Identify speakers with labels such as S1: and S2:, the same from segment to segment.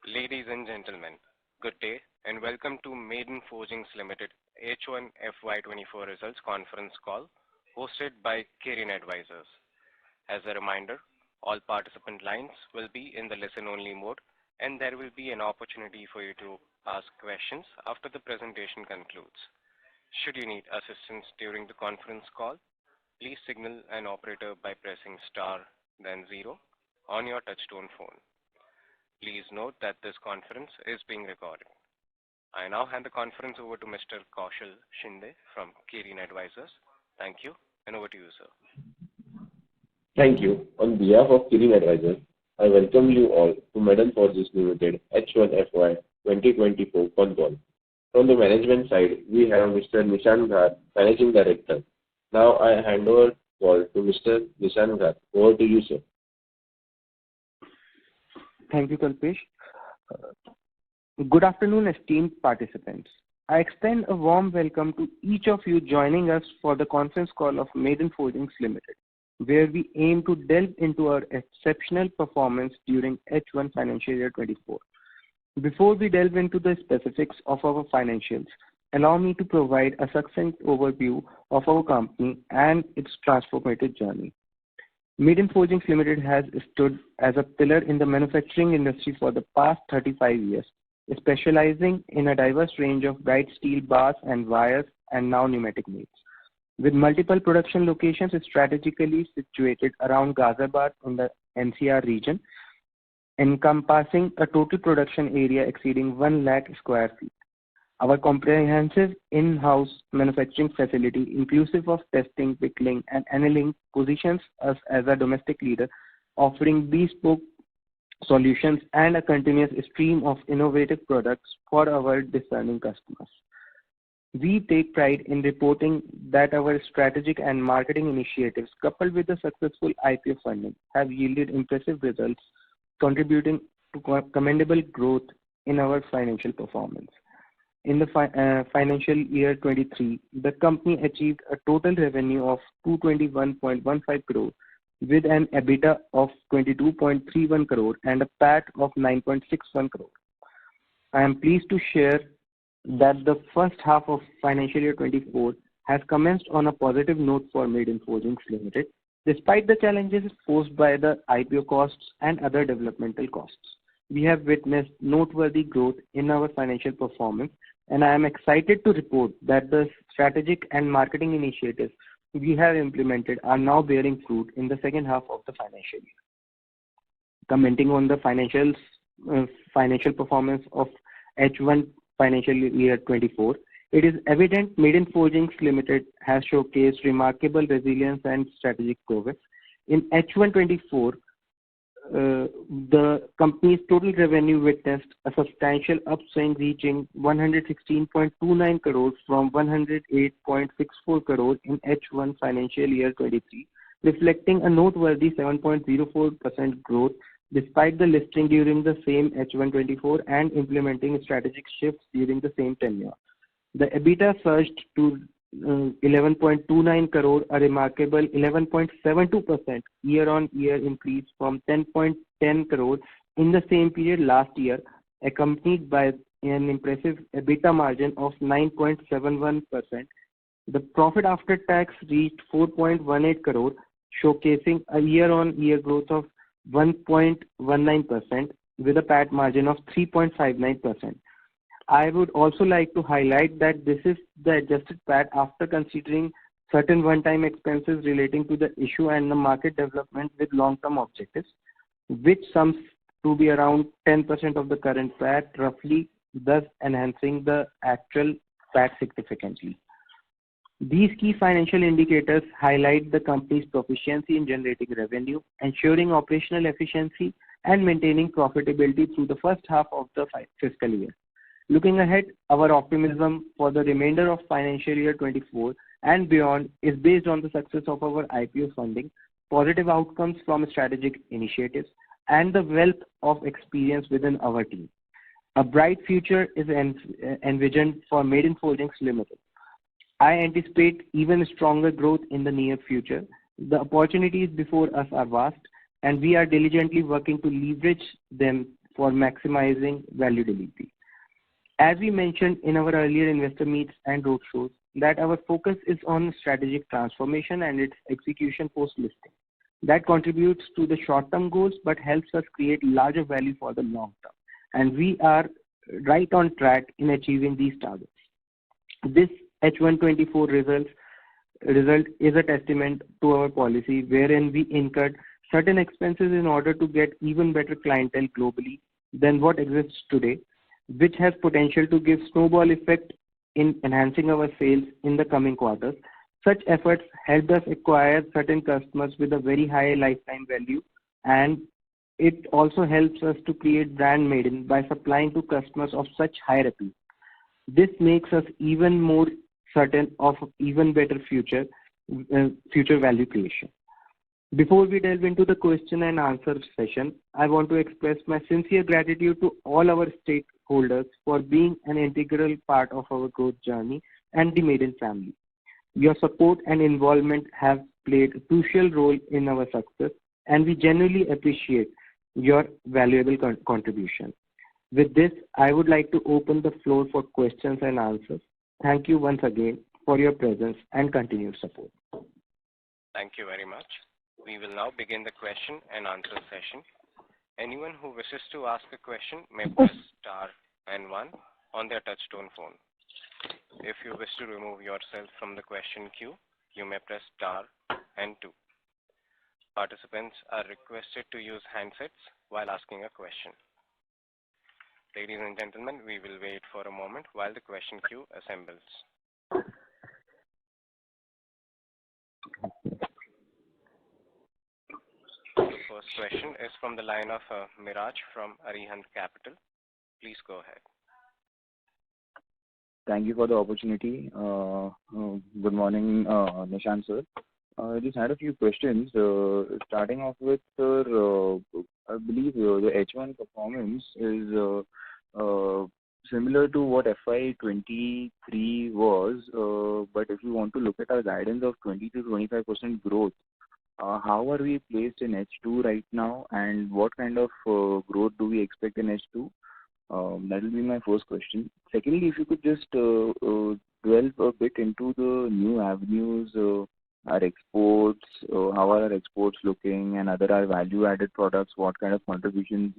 S1: Ladies and gentlemen, good day and welcome to Maiden Forgings Limited H1 FY24 results conference call hosted by Kirin Advisors. As a reminder, all participant lines will be in the listen-only mode and there will be an opportunity for you to ask questions after the presentation concludes. Should you need assistance during the conference call, please signal an operator by pressing star then 0 on your touchtone phone. Please note that this conference is being recorded. I now hand the conference over to Mr. Kaushal Shinde from Kirin Advisors. Thank you, and over to you, sir.
S2: Thank you. On behalf of Kirin Advisors, I welcome you all to Maiden Forgings Limited H1 FY 2024 Concall. From the management side, we have Mr. Nishan Ghar, Managing Director. Now I hand over call to Mr. Nishan Ghar. Over to you, sir.
S3: Thank you, Kalpesh. Good afternoon, esteemed participants. I extend a warm welcome to each of you joining us for the conference call of Maiden Forgings Limited, where we aim to delve into our exceptional performance during H1 financial year 24. Before we delve into the specifics of our financials, allow me to provide a succinct overview of our company and its transformative journey. Maiden Forgings Limited has stood as a pillar in the manufacturing industry for the past 35 years, specializing in a diverse range of bright steel bars and wires and now pneumatic mills. With multiple production locations strategically situated around Ghaziabad in the NCR region, encompassing a total production area exceeding 1 lakh square feet. Our comprehensive in-house manufacturing facility, inclusive of testing, pickling, and annealing, positions us as a domestic leader, offering bespoke solutions and a continuous stream of innovative products for our discerning customers. We take pride in reporting that our strategic and marketing initiatives, coupled with the successful IPO funding, have yielded impressive results, contributing to commendable growth in our financial performance. In the financial year 23, the company achieved a total revenue of 221.15 crore with an EBITDA of 22.31 crore and a PAT of 9.61 crore. I am pleased to share that the first half of financial year 24 has commenced on a positive note for Maiden Forgings Limited, despite the challenges posed by the IPO costs and other developmental costs. We have witnessed noteworthy growth in our financial performance, and I am excited to report that the strategic and marketing initiatives we have implemented are now bearing fruit in the second half of the financial year. Commenting on the financial performance of H1 financial year 24, it is evident Maiden Forgings Limited has showcased remarkable resilience and strategic progress. In H1 24, the company's total revenue witnessed a substantial upswing, reaching 116.29 crore from 108.64 crore in H1 financial year 23, reflecting a noteworthy 7.04% growth despite the listing during the same H1 24 and implementing strategic shifts during the same tenure. The EBITDA surged to 11.29 crore, a remarkable 11.72% year-on-year increase from 10.10 crore in the same period last year, accompanied by an impressive EBITDA margin of 9.71%. The profit after tax reached 4.18 crore, showcasing a year-on-year growth of 1.19% with a PAT margin of 3.59%. I would also like to highlight that this is the adjusted PAT after considering certain one-time expenses relating to the issue and the market development with long-term objectives, which sums to be around 10% of the current PAT, roughly, thus enhancing the actual PAT significantly. These key financial indicators highlight the company's proficiency in generating revenue, ensuring operational efficiency, and maintaining profitability through the first half of the fiscal year. Looking ahead, our optimism for the remainder of financial year 24 and beyond is based on the success of our IPO funding, positive outcomes from strategic initiatives, and the wealth of experience within our team. A bright future is envisioned for Maiden Forgings Limited. I anticipate even stronger growth in the near future. The opportunities before us are vast, and we are diligently working to leverage them for maximizing value delivery. As we mentioned in our earlier investor meets and roadshows, that our focus is on strategic transformation and its execution post-listing. That contributes to the short-term goals but helps us create larger value for the long term. And we are right on track in achieving these targets. This H124 result is a testament to our policy wherein we incurred certain expenses in order to get even better clientele globally than what exists today, which has potential to give snowball effect in enhancing our sales in the coming quarters. Such efforts helped us acquire certain customers with a very high lifetime value, and it also helps us to create brand Maiden by supplying to customers of such high repute. This makes us even more certain of even better future value creation. Before we delve into the question and answer session, I want to express my sincere gratitude to all our stakeholders for being an integral part of our growth journey and the Maiden family. Your support and involvement have played a crucial role in our success, and we genuinely appreciate your valuable contribution. With this, I would like to open the floor for questions and answers. Thank you once again for your presence and continued support.
S1: Thank you very much. We will now begin the question and answer session. Anyone who wishes to ask a question may press star and 1 on their touchtone phone. If you wish to remove yourself from the question queue, you may press star and 2. Participants are requested to use handsets while asking a question. Ladies and gentlemen, we will wait for a moment while the question queue assembles. First question is from the line of Miraj from Arihant Capital. Please go ahead.
S4: Thank you for the opportunity. Good morning, Nishant sir. I just had a few questions. Starting off with, sir, I believe the H1 performance is similar to what FY23 was, but if you want to look at our guidance of 20 to 25% growth, how are we placed in H2 right now, and what kind of growth do we expect in H2? That will be my first question. Secondly, if you could just delve a bit into the new avenues, our exports, how are our exports looking, and other our value-added products, what kind of contributions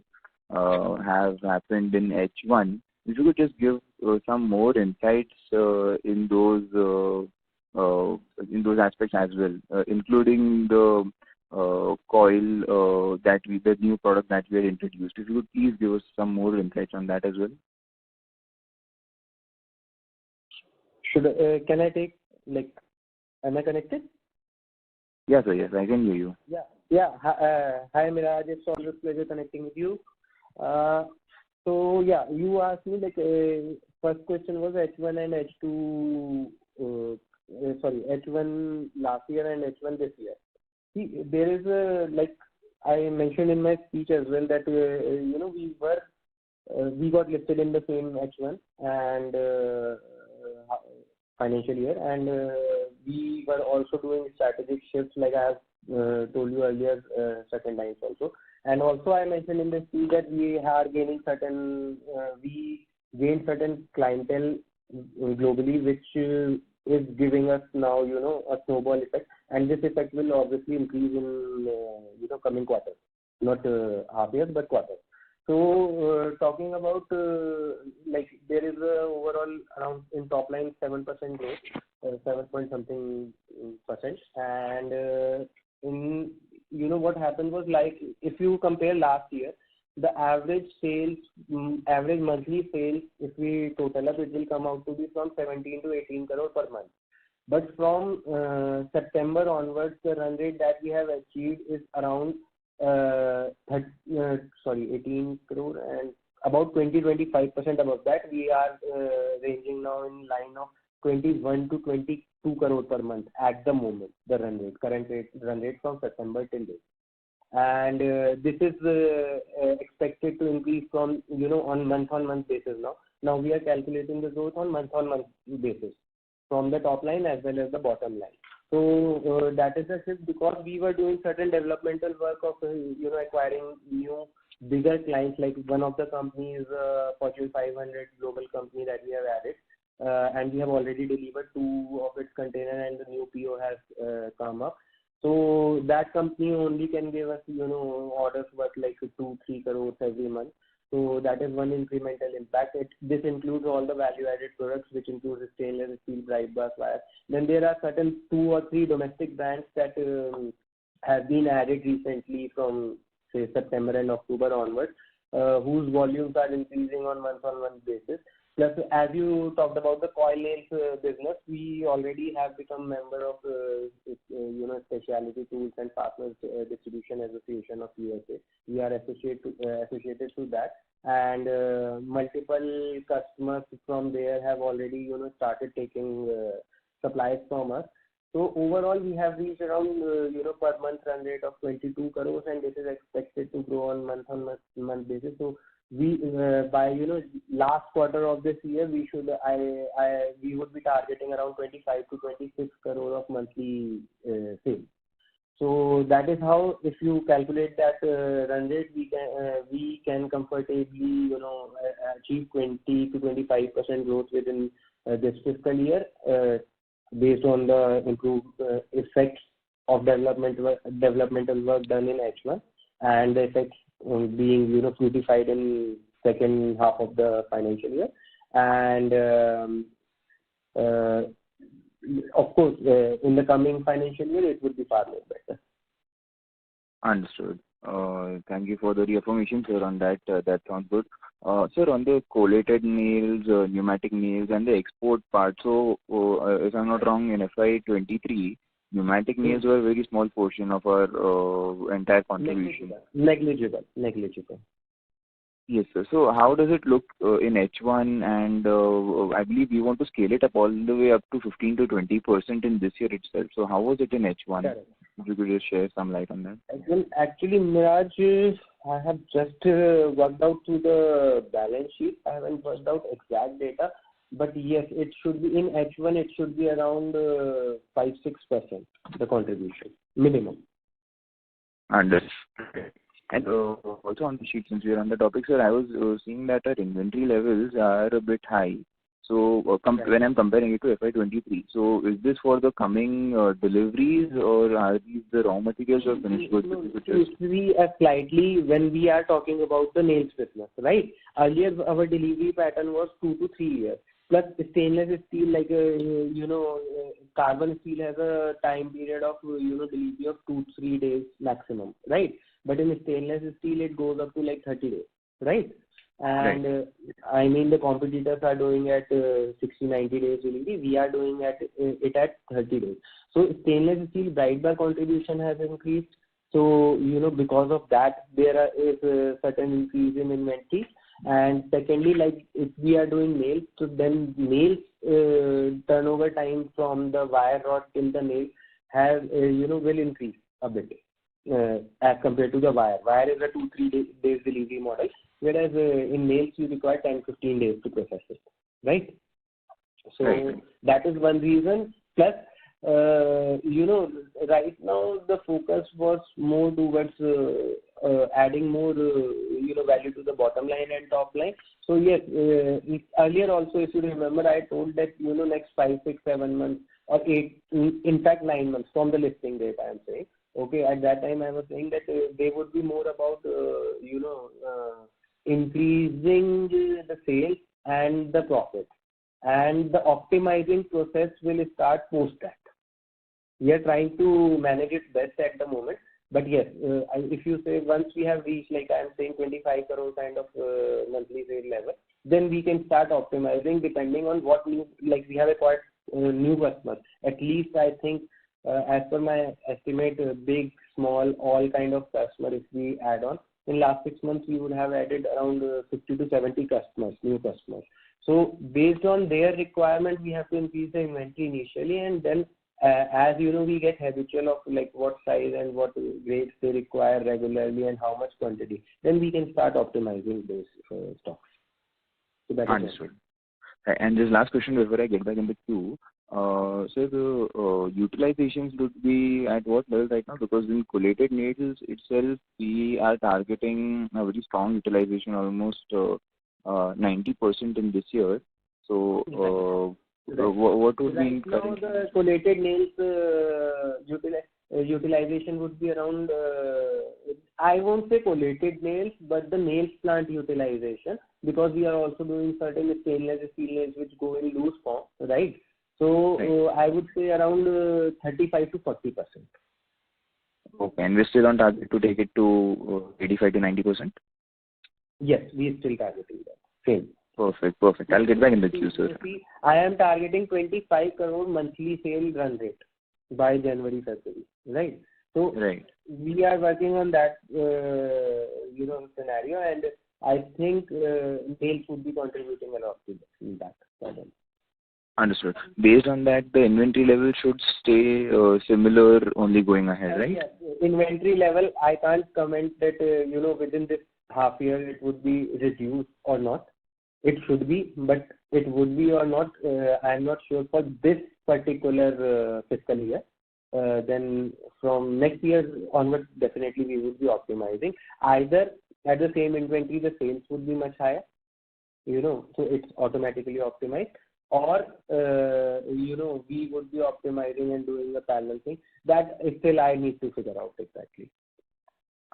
S4: have happened in H1. If you could just give some more insights in those aspects as well, including the coil the new product that we had introduced. If you could please give us some more insights on that as well.
S3: Can I take, am I connected?
S4: Yes, sir. Yes, I can hear you.
S3: Yeah. Hi, Miraj. It's always a pleasure connecting with you. So, you asked me, first question was H1 and H2, H1 last year and H1 this year. See, there is I mentioned in my speech as well that, we got listed in the same H1 and financial year, and we were also doing strategic shifts like I have told you earlier certain times also. And also I mentioned in the speech that we gained certain clientele globally, which is giving us now, a snowball effect, and this effect will obviously increase in, coming quarters, not half years, but quarters. So, talking about, there is overall around in top line 7% growth, 7 point something percent, and what happened was, if you compare last year, the average monthly sales, if we total up, it will come out to be from 17 to 18 crore per month. But from September onwards, the run rate that we have achieved is around 18 crore, and about 20-25% above that. We are ranging now in line of 21 to 22 crore per month at the moment, the current run rate from September till date. And this is expected to increase from, on month-on-month basis now. Now we are calculating the growth on month-on-month basis from the top line as well as the bottom line. So that is the shift, because we were doing certain developmental work of acquiring new bigger clients. Like one of the companies, Fortune 500 global company that we have added, and we have already delivered 2 of its container, and the new PO has come up. So that company only can give us orders worth like 2-3 crores every month. So that is one incremental impact. This includes all the value-added products, which includes stainless steel, bright brass wire. Then there are certain 2 or 3 domestic brands that have been added recently from, say, September and October onwards, whose volumes are increasing on month-on-month basis. Plus, as you talked about the coil nails business, we already have become member of Specialty Tools and Partners Distribution Association of USA. We are associated to that, and multiple customers from there have already started taking supplies from us. So overall, we have reached around per month run rate of 22 crores, and this is expected to grow on month basis. So we by last quarter of this year, we would be targeting around 25 to 26 crore of monthly sales. So that is how, if you calculate that run rate, we can comfortably achieve 20 to 25% growth within this fiscal year, based on the improved effects of developmental work done in H1, and the effects being fruitified in second half of the financial year. And of course, in the coming financial year, it would be far more better.
S4: Understood. Thank you for the reaffirmation, sir, on that. That sounds good. Sir, on the collated nails, pneumatic nails, and the export part, so if I'm not wrong, in FY23, pneumatic nails were a very small portion of our entire contribution.
S3: Negligible.
S4: Yes, sir. So how does it look in H1? And I believe we want to scale it up all the way up to 15 to 20% in this year itself. So how was it in H1?
S3: Correct.
S4: If you could just share some light on that.
S3: Actually, Miraj, I have just worked out through the balance sheet. I haven't worked out exact data, but yes, it should be in H1. It should be around 5-6% the contribution minimum.
S4: Understood. And also on the sheet, since we are on the topic, sir, I was seeing that our inventory levels are a bit high. So when I'm comparing it to FY23, so is this for the coming deliveries, or are these the raw materials or finished goods?
S3: We slightly, when we are talking about the nails business, right? Earlier, our delivery pattern was 2 to 3 years. Plus, stainless steel, like carbon steel, has a time period of delivery of 2-3 days maximum, right? But in stainless steel, it goes up to like 30 days, right? And I mean, the competitors are doing at 60-90 days delivery. We are doing it at 30 days. So stainless steel bright bar contribution has increased. So because of that, there is a certain increase in inventory. And secondly, like if we are doing nails, so then nails turnover time from the wire rod till the nail has will increase a bit as compared to the wire. Wire is a 2-3 days delivery model, whereas in nails you require 10-15 days to process it, right? So that is one reason. Plus, right now the focus was more towards adding more value to the bottom line and top line. So yes, earlier also, if you remember, I told that next 5, 6, 7 months or 8, in fact 9 months from the listing date, I am saying. Okay, at that time I was saying that they would be more about increasing the sales and the profit, and the optimizing process will start post that. We are trying to manage it best at the moment. But yes, if you say once we have reached, like I am saying, 25 crore kind of monthly sale level, then we can start optimizing depending on what new, like we have acquired new customers. At least I think, as per my estimate, big, small, all kind of customers, if we add on, in last 6 months we would have added around 50 to 70 customers, new customers. So based on their requirement, we have to increase the inventory initially, and then as we get habitual of like what size and what grades they require regularly and how much quantity, then we can start optimizing those stocks. So that
S4: understood. And this last question before I get back in the queue. So the utilizations would be at what level right now? Because in collated nails itself, we are targeting a very strong utilization, almost 90% in this year. So what would be
S3: Right now,
S4: currently?
S3: the collated nails utilization would be around, I won't say collated nails, but the nails plant utilization, because we are also doing certain stainless steel nails which go in loose form, right? So
S4: Right.
S3: I would say around 35 to 40%.
S4: Okay, and we're still on target to take it to 85 to 90%?
S3: Yes, we are still targeting that. Same.
S4: Perfect, perfect. I'll get back in the queue, sir.
S3: See, I am targeting 25 crore monthly sale run rate by January, February, right? So
S4: Right.
S3: we are working on that, scenario, and I think nails would be contributing a lot to that.
S4: Understood. Based on that, the inventory level should stay similar only going ahead, right?
S3: Yes. Inventory level, I can't comment that, within this half year it would be reduced or not. It should be, but it would be or not, I am not sure for this particular fiscal year. Then from next year onwards, definitely we would be optimizing. Either at the same inventory, the sales would be much higher, so it's automatically optimized, or, we would be optimizing and doing the parallel thing. That still I need to figure out exactly.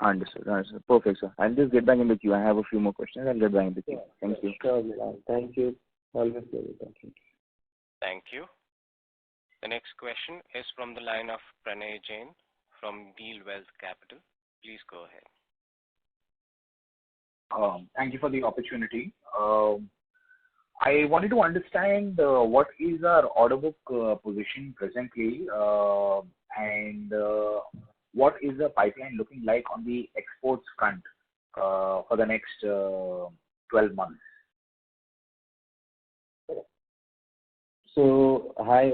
S4: Understood. Understood. Perfect, sir. I'll just get back in the queue. I have a few more questions. I'll get back in the queue. Thank you.
S3: Sure, Milan. Thank you. Always pleasure talking.
S1: Thank you. The next question is from the line of Pranay Jain from Deal Wealth Capital. Please go ahead.
S5: Thank you for the opportunity. I wanted to understand what is our order book position presently, and what is the pipeline looking like on the exports front for the next 12 months?
S3: So, hi,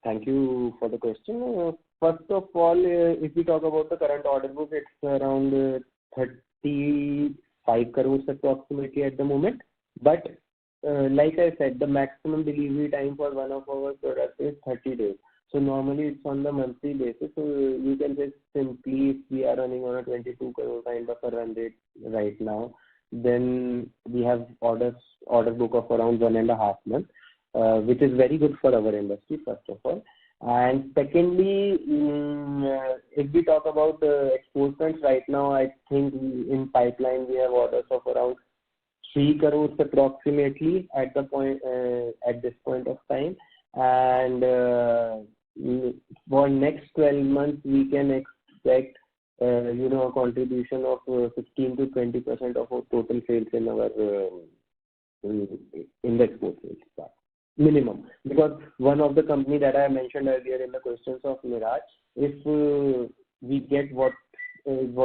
S3: thank you for the question. First of all, if we talk about the current order book, it's around 35 crores approximately at the moment. But like I said, the maximum delivery time for one of our products is 30 days. So normally it's on the monthly basis. So you can just simply, if we are running on a 22 crore kind of a run rate right now, then we have order book of around 1.5 months, which is very good for our industry, first of all. And secondly, if we talk about the export fronts right now, I think in pipeline we have orders of around 3 crores approximately at this point of time. And for next 12 months, we can expect a contribution of 15 to 20% of our total sales in our in the export sales part. Minimum, because one of the company that I mentioned earlier in the questions of Miraj, if we get what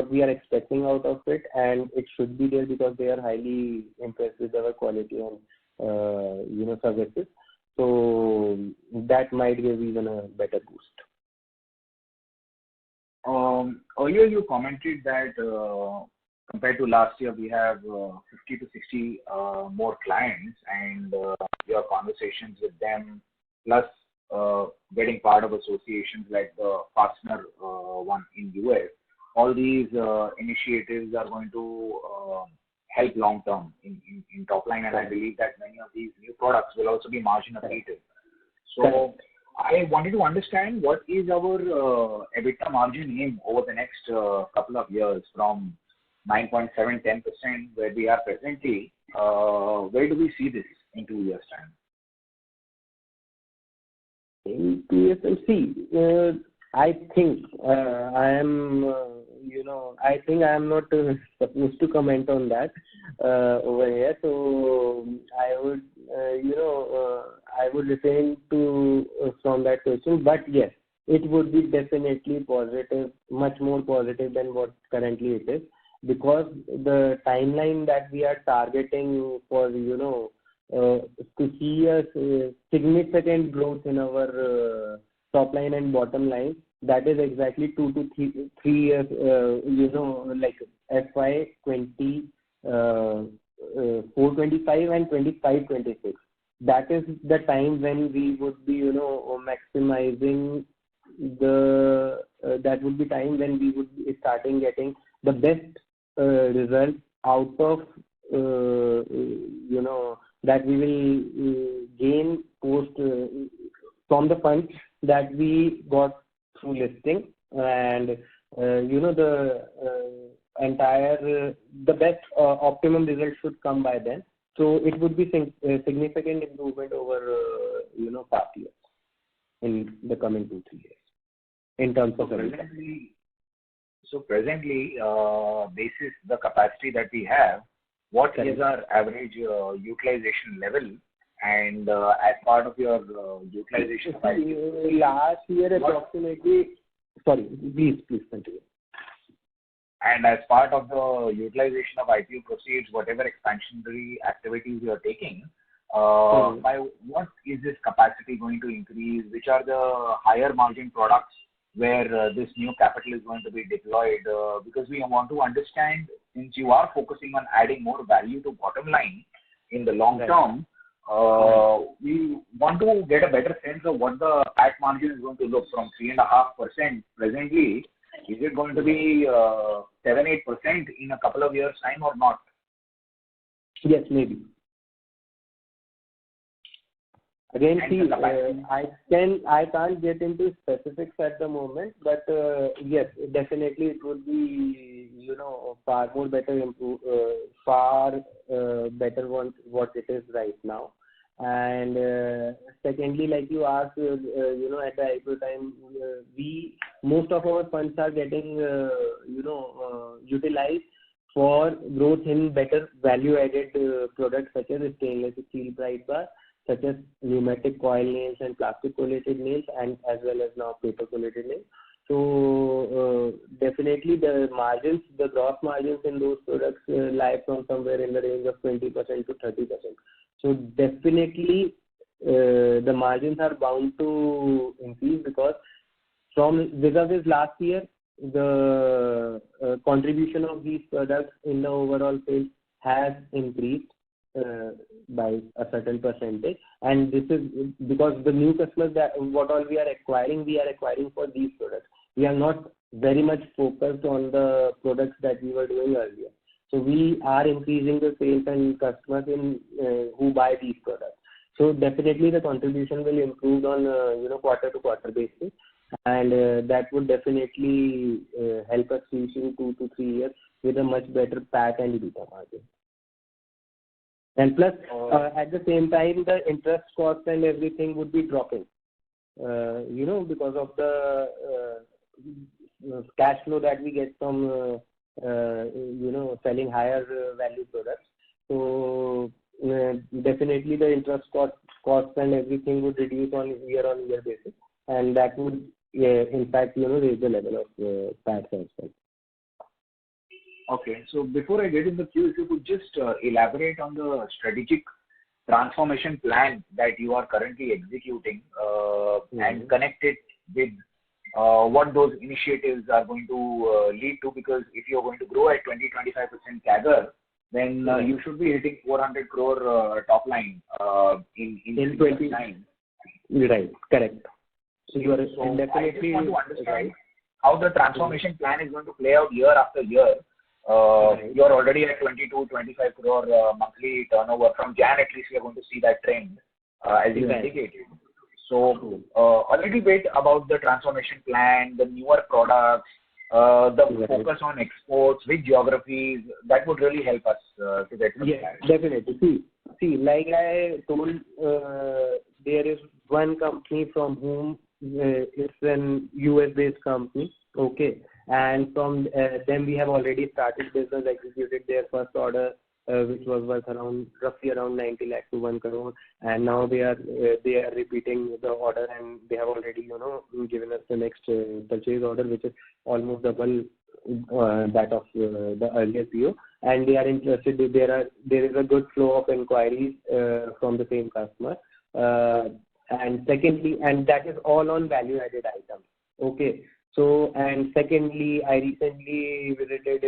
S3: we are expecting out of it, and it should be there because they are highly impressed with our quality and services, so that might give even a better boost.
S5: Earlier you commented that compared to last year, we have 50 to 60 more clients, and your conversations with them, plus getting part of associations like the Fastener one in US. All these initiatives are going to help long term in top line, and I believe that many of these new products will also be margin accretive. So I wanted to understand what is our EBITDA margin aim over the next couple of years, from 9.7-10% where we are presently. Where do we see this in 2 years' time?
S3: In 2 years, see, I think I am, I think I am not supposed to comment on that over here. So I would, I would refrain from that question. But yes, it would be definitely positive, much more positive than what currently it is, because the timeline that we are targeting for, to see a significant growth in our top line and bottom line, that is exactly 2 to 3 years, like FY24-25 and 25-26. that is the time when we would be, maximizing that would be time when we would be starting getting the best result out of, that we will gain post from the funds that we got through listing, and the best optimum result should come by then. So it would be significant improvement over past years in the coming 2-3 years in terms of
S5: presently, basis the capacity that we have, what
S3: Correct.
S5: is our average utilization level? And as part of your utilization,
S3: last year approximately. Sorry, please continue.
S5: And as part of the utilization of IPO proceeds, whatever expansionary activities you are taking, by what is this capacity going to increase? Which are the higher margin products where this new capital is going to be deployed? Because we want to understand, since you are focusing on adding more value to bottom line in the long term, we want to get a better sense of what the PAT margin is going to look from 3.5% presently. Is it going to be 7-8% in a couple of years' time or not?
S3: Yes, maybe. Again, see, I can't get into specifics at the moment, but yes, definitely it would be, far more better, far better what it is right now. And secondly, like you asked, at the IPO time, most of our funds are getting, utilized for growth in better value-added products such as stainless steel bright bar, such as pneumatic coil nails and plastic collated nails, and as well as now paper collated nails. So definitely the margins, the gross margins in those products lie from somewhere in the range of 20% to 30%. So definitely the margins are bound to increase, because from vis-a-vis last year, the contribution of these products in the overall sales has increased by a certain percentage, and this is because the new customers that what all we are acquiring for these products. We are not very much focused on the products that we were doing earlier. So we are increasing the sales and customers in who buy these products. So definitely the contribution will improve on quarter to quarter basis, and that would definitely help us reach in 2 to 3 years with a much better PAT and EBITDA margin. And plus, at the same time, the interest cost and everything would be dropping, because of the cash flow that we get from, selling higher value products. So definitely the interest cost and everything would reduce on year-on-year basis, and that would, in fact, raise the level of PAT as well.
S5: Okay. So before I get in the queue, if you could just elaborate on the strategic transformation plan that you are currently executing and connect it with what those initiatives are going to lead to, because if you're going to grow at 20-25% CAGR, then you should be hitting 400 crore top line in 2029.
S3: Right, correct. So you are
S5: definitely. I just want to understand how the transformation plan is going to play out year after year. You're already at 22-25 crore monthly turnover. From Jan, at least, we are going to see that trend, as you indicated. So, a little bit about the transformation plan, the newer products, the focus on exports, which geographies, that would really help us to get some clarity.
S3: Definitely. See, like I told, there is one company from whom it's an US-based company, okay, and from them we have already started business, executed their first order, which was worth roughly around 90 lakh to 1 crore, and now they are repeating the order, and they have already given us the next purchase order, which is almost double that of the earlier PO, and they are interested. There is a good flow of inquiries from the same customer, and secondly, and that is all on value added items. Okay. So, and secondly, I recently visited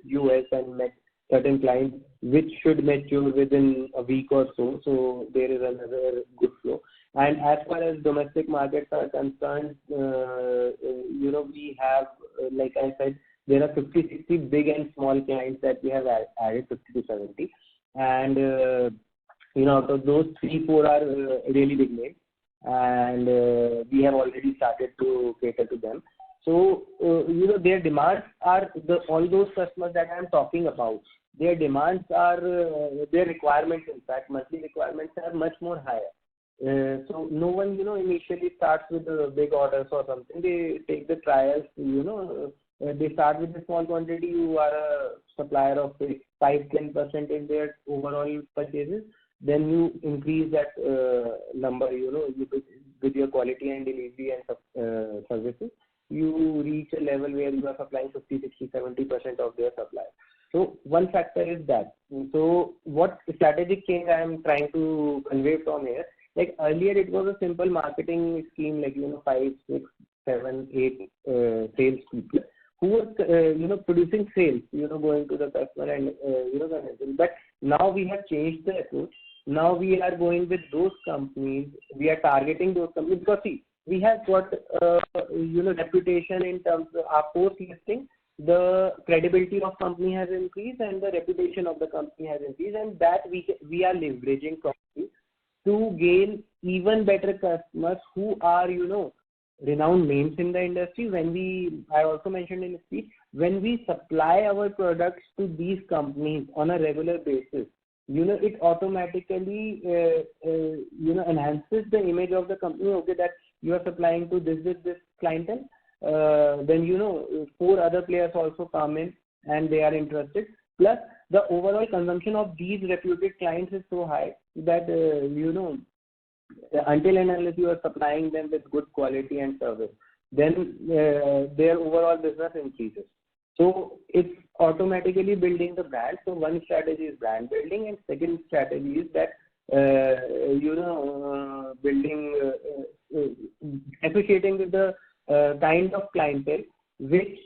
S3: US and met certain clients which should mature within a week or so. So there is another good flow. And as far as domestic markets are concerned, we have, like I said, there are 50, 60 big and small clients that we have added, 50 to 70. And, out of those, 3, 4 are really big names. And we have already started to cater to them. So, their demands are, all those customers that I am talking about, their demands are, their requirements, in fact, monthly requirements are much more higher. So no one, initially starts with big orders or something. They take the trials, they start with a small quantity. You are a supplier of 5-10% in their overall purchases. Then you increase that number, with your quality and delivery and services. You reach a level where you are supplying 50, 60, 70% of their supply. So one factor is that. So what strategic change I am trying to convey from here? Like earlier, it was a simple marketing scheme, like 5, 6, 7, 8 sales people who was producing sales, going to the customer and connecting. But now we have changed the approach. Now we are going with those companies. We are targeting those companies because see, we have got reputation in terms of our post listing. The credibility of company has increased and the reputation of the company has increased, and that we are leveraging properly to gain even better customers who are, renowned names in the industry. I also mentioned in the speech, when we supply our products to these companies on a regular basis, it automatically, enhances the image of the company. Okay, that you are supplying to this clientele. Then, 4 other players also come in and they are interested. Plus, the overall consumption of these reputed clients is so high that, until and unless you are supplying them with good quality and service, then their overall business increases. So it's automatically building the brand. So one strategy is brand building, and second strategy is that building, associating with the kind of clientele which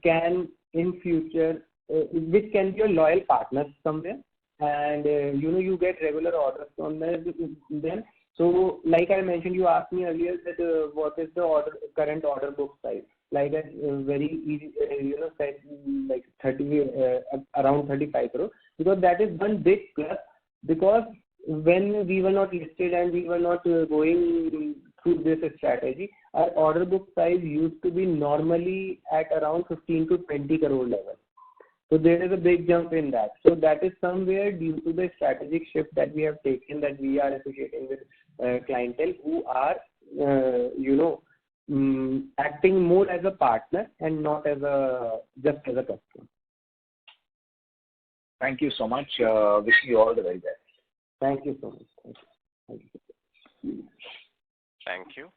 S3: can in future, which can be a loyal partner somewhere, and you get regular orders from them. So like I mentioned, you asked me earlier that what is the current order book size. Like a very easy, said like 30, around 35 crore, because that is one big plus. Because when we were not listed and we were not going through this strategy, our order book size used to be normally at around 15 to 20 crore level. So there is a big jump in that. So that is somewhere due to the strategic shift that we have taken, that we are associating with clientele who are, acting more as a partner and not as just as a customer.
S5: Thank you so much. Wishing you all the very best.
S3: Thank you so much. Thank you.
S1: Thank you.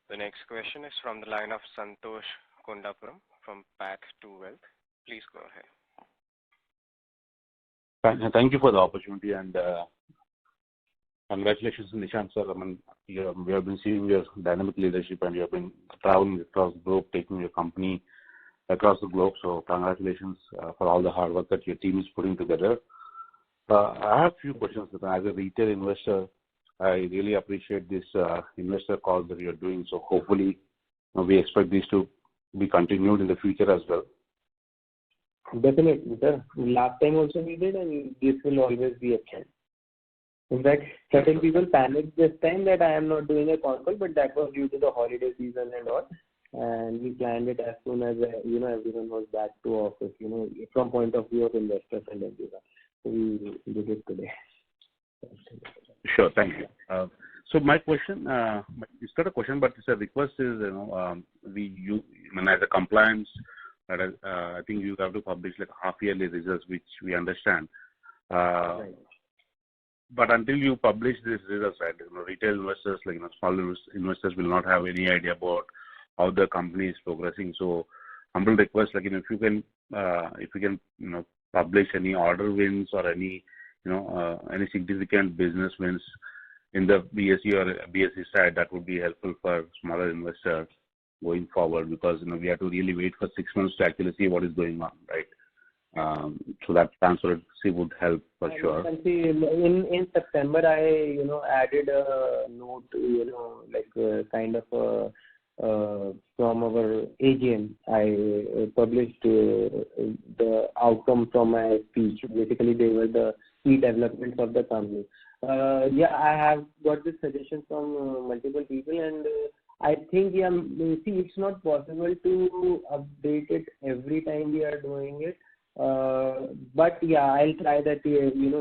S1: The next question is from the line of Santosh Kundapuram from Path to Wealth. Please go ahead.
S6: Thank you for the opportunity, and congratulations, Nishant sir. I mean, we have been seeing your dynamic leadership, and you have been traveling across the globe, taking your company across the globe. So congratulations for all the hard work that your team is putting together. I have a few questions. As a retail investor, I really appreciate this investor call that you're doing. So hopefully, we expect this to be continued in the future as well.
S3: Definitely, sir. Last time also we did, and this will always be a trend. In fact, certain people panicked this time that I am not doing a call, but that was due to the holiday season and all. And we planned it as soon as everyone was back to office. From point of view of investors and everyone. So we did it today.
S6: Sure, thank you. So my question, it's not a question, but it's a request. Is as a compliance, I think you have to publish like half-yearly results, which we understand.
S3: Right.
S6: But until you publish these results, right, retail investors, like small investors, will not have any idea about how the company is progressing. So, humble request, like if you can publish any order wins or any significant business wins in the BSE or BSE side, that would be helpful for smaller investors going forward, because we have to really wait for 6 months to actually see what is going on, right? So that transparency would help for sure.
S3: And see, in September, I added a note, kind of from our AGM. I published the outcome from my speech. Basically, they were the key developments of the company. I have got this suggestion from multiple people, and I think see, it's not possible to update it every time we are doing it. But I'll try that.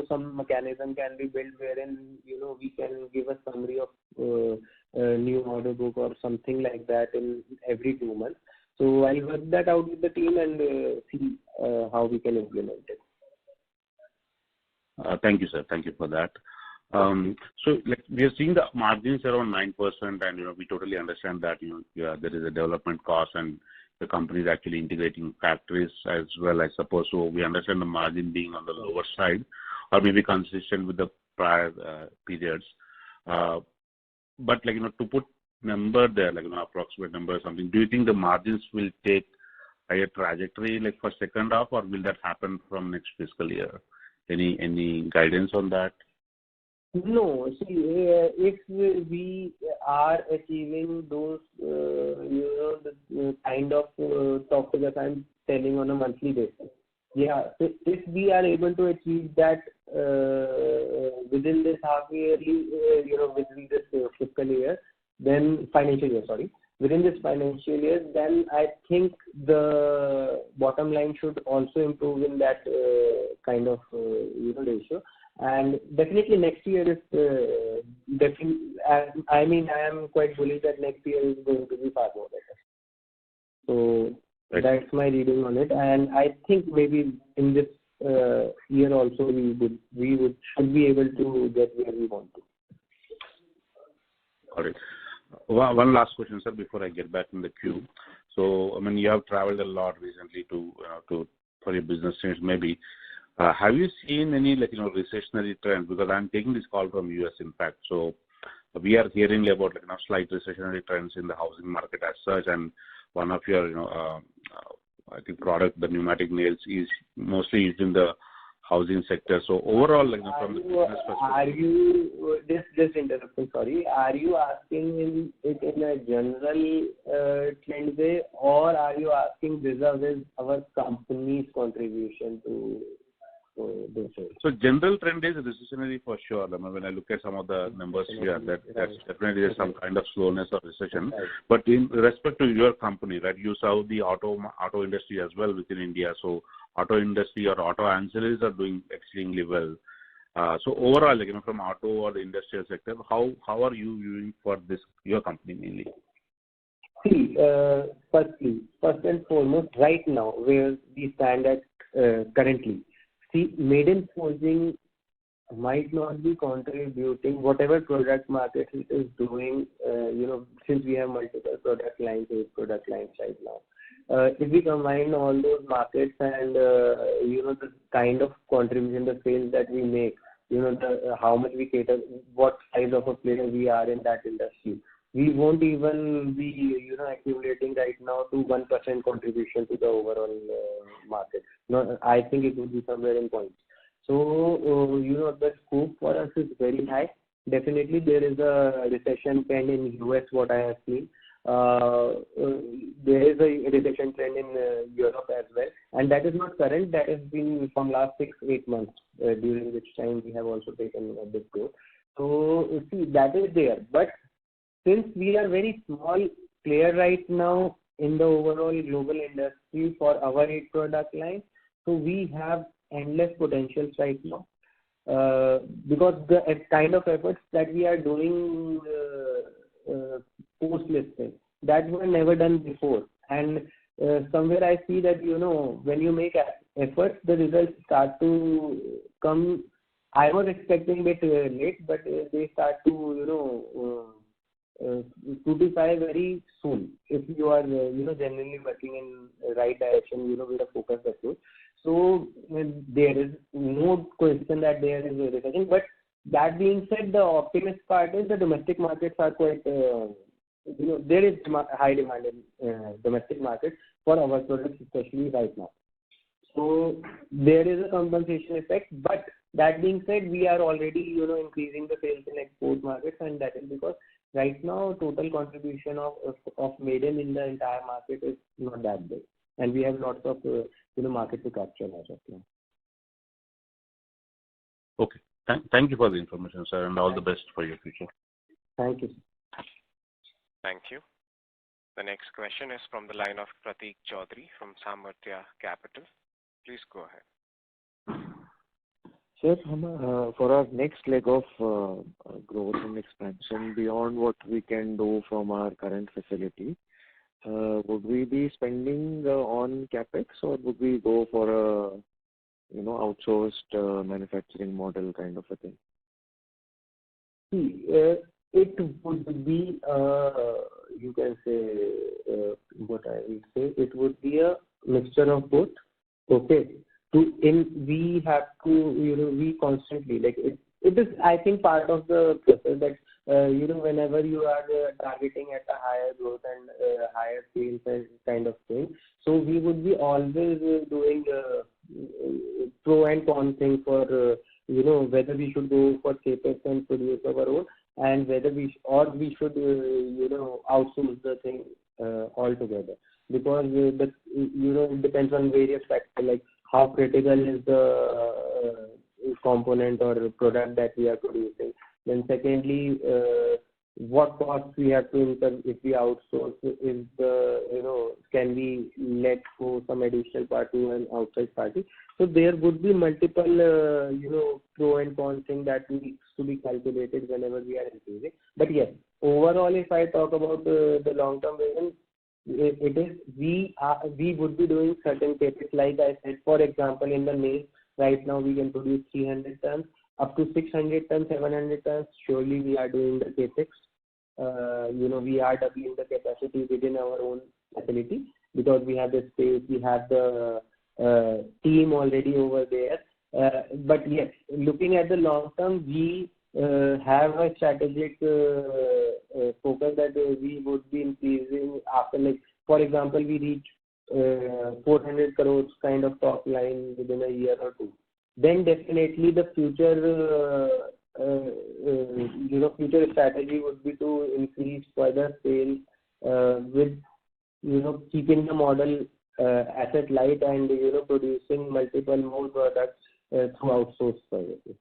S3: Some mechanism can be built wherein we can give a summary of new order book or something like that in every 2 months. So I'll work that out with the team and see how we can implement it.
S6: Thank you, sir. Thank you for that. So we are seeing the margins around 9%, and we totally understand that there is a development cost and the company is actually integrating factories as well, I suppose. So we understand the margin being on the lower side, or maybe consistent with the prior periods. But to put number there, approximate number or something, do you think the margins will take higher trajectory for second half, or will that happen from next fiscal year? Any guidance on that?
S3: No, see, if we are achieving those, the kind of top figures I'm telling on a monthly basis, if we are able to achieve that within this half yearly, within this fiscal year, then financial year, within this financial year, then I think the bottom line should also improve in that kind of ratio. And definitely next year is I am quite bullish that next year is going to be far more better. So that's my reading on it, and I think maybe in this year also we should be able to get where we want to.
S6: Got it. One last question, sir, before I get back in the queue. So you have traveled a lot recently for your business change, maybe. Have you seen any recessionary trends? Because I'm taking this call from US, in fact. So we are hearing about slight recessionary trends in the housing market as such, and one of your I think product, the pneumatic nails, is mostly used in the housing sector. So overall, from the business perspective,
S3: are you just interrupting? Sorry, are you asking it in a general trend way, or are you asking vis-a-vis our company's contribution to this?
S6: So general trend is recessionary for sure. When I look at some of the numbers here, that's definitely there's some kind of slowness or recession. Right. But in respect to your company, right, you serve the auto industry as well within India. So auto industry or auto ancillaries are doing extremely well. So overall, from auto or the industrial sector, how are you viewing for this your company mainly?
S3: See, first and foremost, right now where we stand at currently. See, Maiden Forging might not be contributing whatever product market it is doing, since we have multiple product lines, 8 product lines right now. If we combine all those markets and, the kind of contribution, the sales that we make, how much we cater, what size of a player we are in that industry, we won't even be, accumulating right now to 1% contribution to the overall market. No, I think it would be somewhere in points. So, the scope for us is very high. Definitely, there is a recession trend in US, what I have seen. There is a recession trend in Europe as well, and that is not current. That has been from last 6-8 months, during which time we have also taken a big growth. So, see, that is there. But since we are very small player right now in the overall global industry for our 8 product lines, so we have endless potentials right now. Because the kind of efforts that we are doing post-listing, that were never done before. And somewhere I see that, when you make efforts, the results start to come. I was expecting it late, but they start to, fructify very soon if you are, genuinely working in right direction, with a focused approach. So there is no question that there is a recession. But that being said, the optimist part is the domestic markets are quite, there is high demand in domestic markets for our products, especially right now. So there is a compensation effect, but that being said, we are already, increasing the sales in export markets, and that is because right now total contribution of Maiden in the entire market is not that big, and we have lots of market to capture as of now.
S6: Okay. Thank you for the information, sir, and all the best for your future.
S3: Thank you.
S1: Thank you. The next question is from the line of Prateek Chaudhary from Samarthya Capital. Please go ahead.
S7: Sir, for our next leg of growth and expansion beyond what we can do from our current facility, would we be spending on capex, or would we go for a outsourced manufacturing model kind of a thing?
S3: It would be, you can say, what I will say, it would be a mixture of both. Okay. We have to, we constantly, like it is, I think, part of the process that, whenever you are targeting at a higher growth and higher sales and kind of thing, so we would be always doing pro and con thing for, whether we should go for capex and produce our own, and whether we should, outsource the thing altogether. Because, it depends on various factors, like how critical is the component or product that we are producing. Then secondly, what costs we have to incur if we outsource, is can we let go some additional part to an outside party. So there would be multiple, pro and con thing that needs to be calculated whenever we are increasing. But yes, overall, if I talk about the long-term vision, it is we would be doing certain capex, like I said. For example, in the nail, right now we can produce 300 tons, up to 600 tons, 700 tons. Surely we are doing the capex. We are doubling the capacity within our own facility because we have the space, we have the team already over there. But yes, looking at the long term, we have a strategic focus that we would be increasing after, like, for example, we reach 400 crores kind of top line within a year or two. Then definitely the future future strategy would be to increase further sales with keeping the model asset light and producing multiple more products through outsourced services.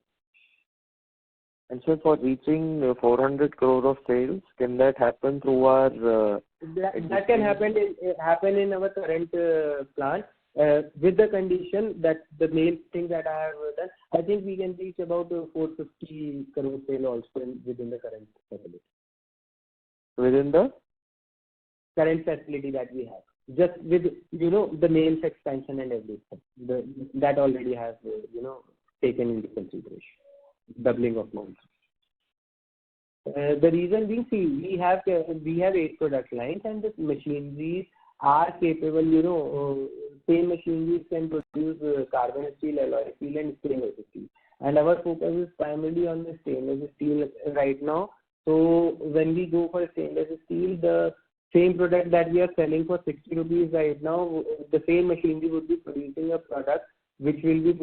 S7: And so for reaching 400 crore of sales, can that happen through our
S3: that can happen in our current plant, with the condition that the main thing that I have done, I think we can reach about 450 crore sale also within the current facility.
S7: Within the
S3: current facility that we have, just with the nails expansion and everything, that already has taken into consideration doubling of nails. The reason being, we have 8 product lines, and the machineries are capable. Same machineries can produce carbon steel, alloy steel, and stainless steel. And our focus is primarily on the stainless steel right now. So when we go for stainless steel, the same product that we are selling for 60 rupees right now, the same machinery would be producing a product which will be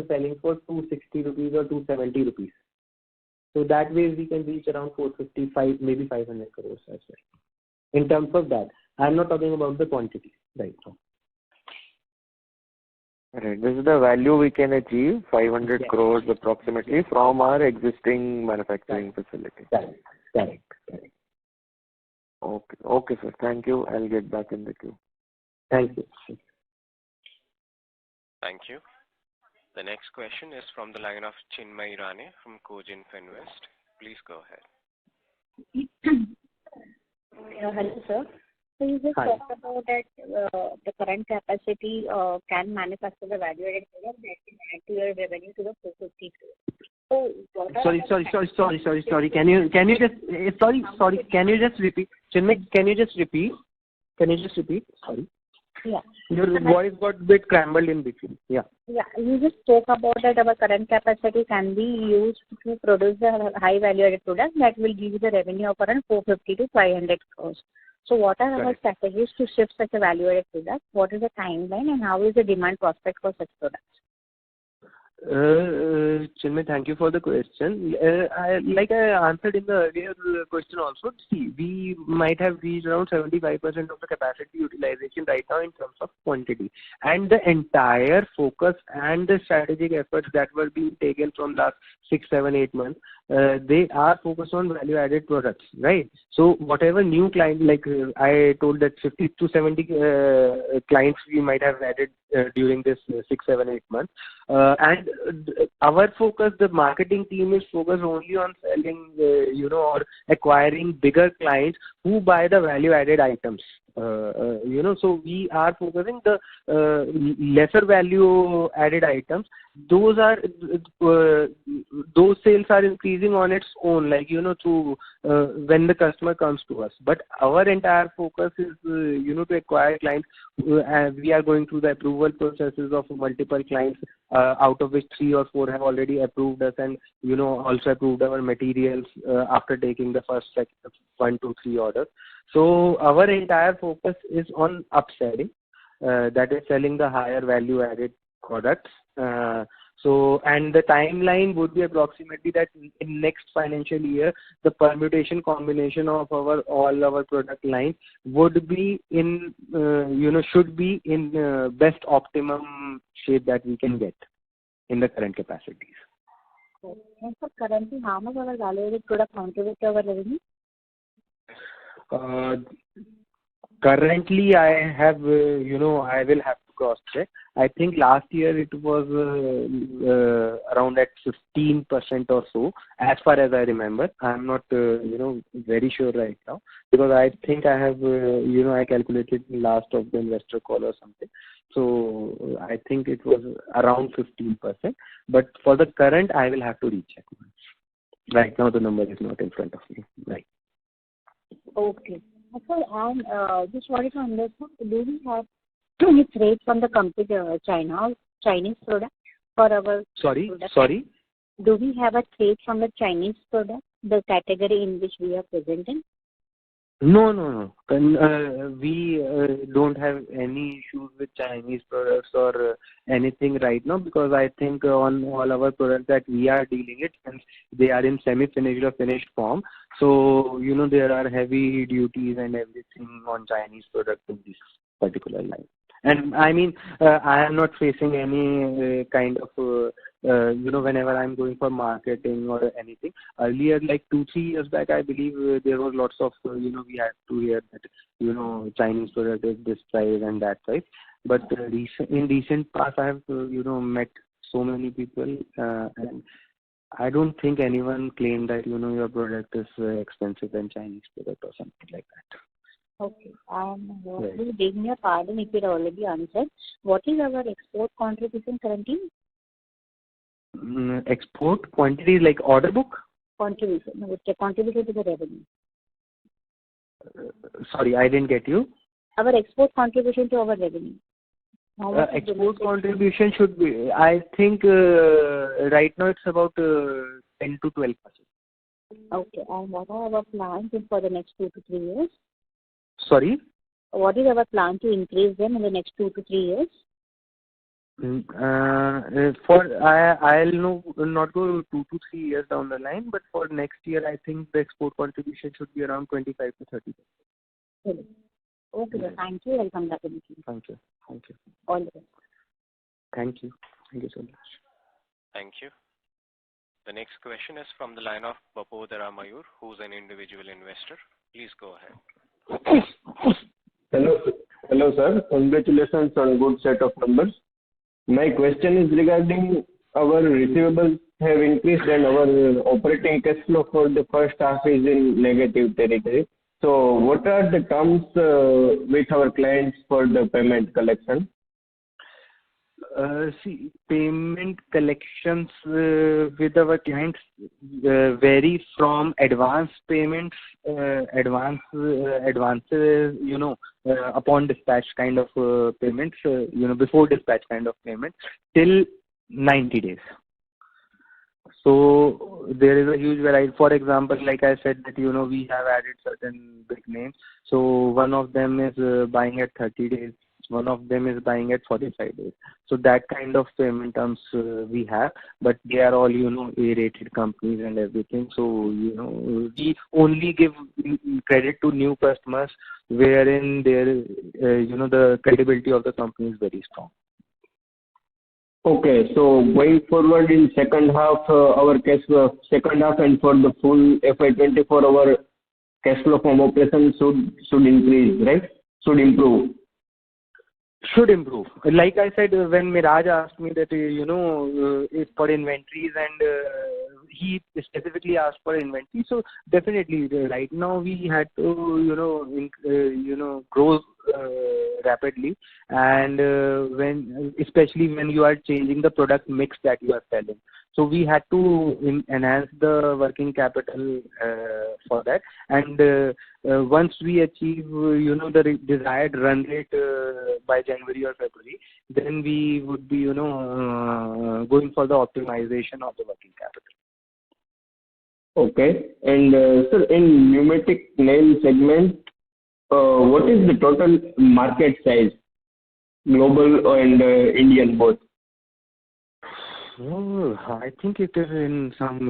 S3: selling for 260 rupees or 270 rupees. So that way we can reach around 455, maybe 500 crores as well. In terms of that, I'm not talking about the quantity right now.
S7: Right. This is the value we can achieve, 500 crores approximately, from our existing manufacturing facility.
S3: Correct.
S7: Okay, sir. Thank you. I'll get back in the queue.
S3: Thank you.
S1: Thank you. The next question is from the line of Chinmay Rane from Cogent Finvest. Please go ahead.
S8: Hello, sir. So you just talked about that the current capacity can manufacture the value-added product that can add to your revenue to the 450 crores. So what
S3: Sorry. Can you just repeat? Chinmay, can you just repeat? Sorry.
S8: Yeah.
S3: Your voice got a bit scrambled in between. Yeah.
S8: Yeah. You just spoke about that our current capacity can be used to produce the high value-added product that will give you the revenue of around 450 to 500 crores. So what are our
S3: Correct.
S8: strategies to shift such a value-added product? What is the timeline and how is the demand prospect for such products?
S3: Chinmay, thank you for the question. Like I answered in the earlier question also, see, we might have reached around 75% of the capacity utilization right now in terms of quantity. And the entire focus and the strategic efforts that were being taken from last 6, 7, 8 months, they are focused on value-added products, right? So whatever new client, like I told that 50 to 70 clients we might have added during this 6, 7, 8 months. And our focus, the marketing team is focused only on selling, or acquiring bigger clients who buy the value-added items. So we are focusing the lesser value-added items. Those sales are increasing on its own, like through when the customer comes to us. But our entire focus is, to acquire clients. We are going through the approval processes of multiple clients, out of which 3 or 4 have already approved us and also approved our materials after taking the first 1, 2, 3 orders. So our entire focus is on upselling, that is selling the higher value added products. And the timeline would be approximately that in next financial year, the permutation combination of all our product lines would be in, should be in best optimum shape that we can get in the current capacities.
S8: Okay. And so currently, how much our value-added product contribute to our revenue?
S3: Currently, I have, I will have to cross check. I think last year it was around at 15% or so, as far as I remember. I'm not, very sure right now, because I think I have, I calculated last of the investor call or something. So I think it was around 15%. But for the current, I will have to recheck. Right now, the number is not in front of me. Right.
S8: Okay. So, and just wanted to understand, do we have any trade from the Chinese product for our product?
S3: Sorry?
S8: Do we have a trade from the Chinese product, the category in which we are present in?
S3: No. We don't have any issues with Chinese products or anything right now, because I think on all our products that we are dealing it, and they are in semi-finished or finished form. So, there are heavy duties and everything on Chinese products in this particular line. And I mean, I am not facing any kind of, whenever I'm going for marketing or anything. Earlier, like 2, 3 years back, I believe there was lots of, we had to hear that, Chinese product is this price and that price. But in recent past, I have, met so many people, and I don't think anyone claimed that, your product is expensive than Chinese product or something like that.
S8: Okay. Please beg me a pardon if it already answered. What is our export contribution currently?
S3: Export quantity like order book?
S8: Contribution. No, it's a contribution to the revenue.
S3: Sorry, I didn't get you.
S8: Our export contribution to our revenue.
S3: Export contribution should be, I think, right now it's about 10 to 12%.
S8: Okay. And what are our plans for the next 2 to 3 years?
S3: Sorry?
S8: What is our plan to increase them in the next 2 to 3 years?
S3: I'll not go 2 to 3 years down the line, but for next year, I think the export contribution should be around 25 to 30%.
S8: Okay, yes. Thank you. I'll come back in the queue.
S3: Thank you.
S8: All the best.
S3: Thank you so much.
S1: Thank you. The next question is from the line of Bapodara Mayur, who's an individual investor. Please go ahead.
S2: Hello, sir. Congratulations on good set of numbers. My question is regarding our receivables have increased and our operating cash flow for the first half is in negative territory. So what are the terms with our clients for the payment collection?
S3: See, payment collections with our clients vary from advance payments, advances, upon dispatch kind of payments, before dispatch kind of payments, till 90 days. So there is a huge variety. For example, like I said that, we have added certain big names. So one of them is buying at 30 days. One of them is buying at 45 days. So that kind of payment terms we have, but they are all, A-rated companies and everything. So, we only give credit to new customers wherein there, the credibility of the company is very strong.
S9: Okay. So going forward in second half, our cash flow, second half and for the full FY24, our cash flow from operations should increase, right? Should improve.
S3: Should improve. Like I said, when Miraj asked me that, it's for inventories and he specifically asked for inventory. So definitely right now we had to, grow rapidly, and especially when you are changing the product mix that you are selling. So we had to enhance the working capital for that. And once we achieve, the desired run rate by January or February, then we would be, going for the optimization of the working capital.
S9: Okay. And sir, in pneumatic nail segment, what is the total market size, global and Indian both?
S3: Oh, I think it is in some,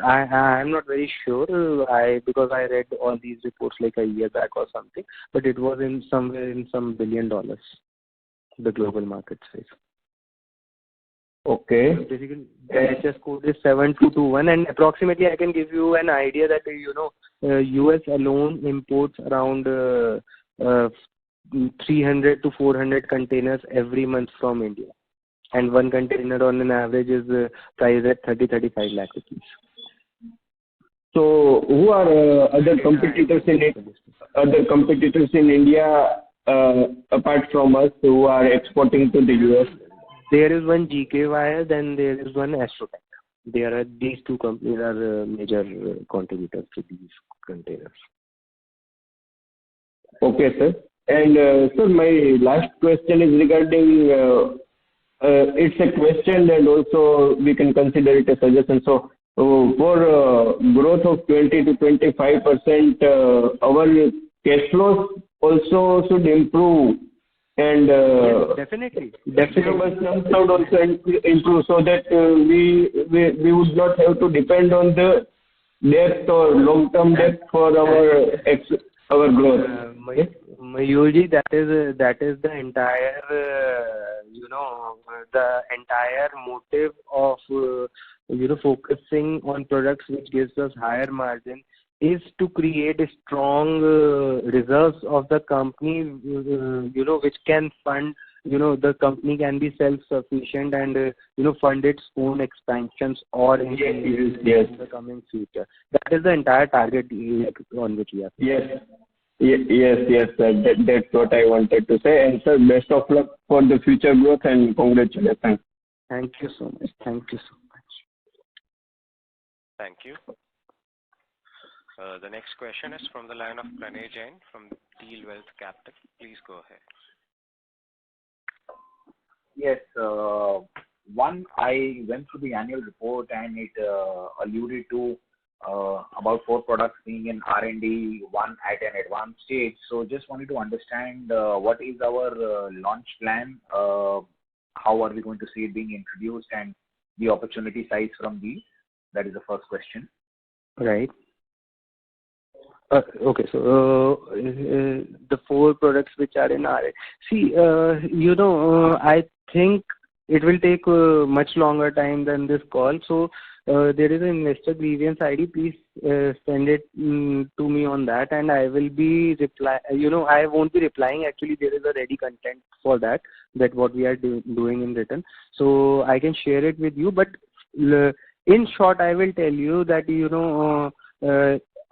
S3: I am not very sure. Because I read all these reports like a year back or something, but it was in somewhere in some $1 billion, the global market size.
S9: Okay.
S3: Basically, the HS code is 7221, and approximately I can give you an idea that, US alone imports around 300 to 400 containers every month from India. And one container on an average is priced at 35 lakh rupees.
S9: So who are other competitors in India apart from us who are exporting to the US?
S3: There is one GK Wire, then there is one Astrotech. These two companies are major contributors to these containers.
S9: Okay, sir. And sir, my last question is regarding. It's a question and also we can consider it a suggestion. So for growth of 20 to 25%, our cash flows also should improve, and
S3: yes, definitely.
S9: Should also improve so that we would not have to depend on the debt or long-term debt for our growth.
S3: Mayurji, that is the entire, the entire motive of, focusing on products which gives us higher margin is to create a strong reserves of the company, which can fund, the company can be self-sufficient and, fund its own expansions or in the coming future. That is the entire target on which we are.
S9: Yes, sir. That's what I wanted to say. And sir, best of luck for the future growth and congratulations.
S3: Thank you so much. Thank you so much.
S1: Thank you. The next question is from the line of Pranay Jain from Deal Wealth Capital. Please go ahead.
S5: Yes. One, I went through the annual report and it alluded to about 4 products being in R&D, one at an advanced stage. So just wanted to understand what is our launch plan, how are we going to see it being introduced, and the opportunity size from these. That is the first question.
S3: Right. Okay, so the 4 products which are in R&D. See, I think it will take much longer time than this call. So there is an investor grievance ID. Please send it to me on that, and I will be I won't be replying. Actually, there is a ready content for that what we are doing in written. So I can share it with you. But in short, I will tell you that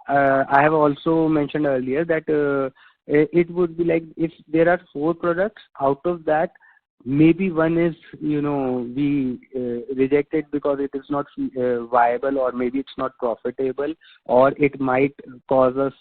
S3: I have also mentioned earlier that it would be like if there are 4 products, out of that, maybe one is, we rejected because it is not viable, or maybe it's not profitable, or it might cause us,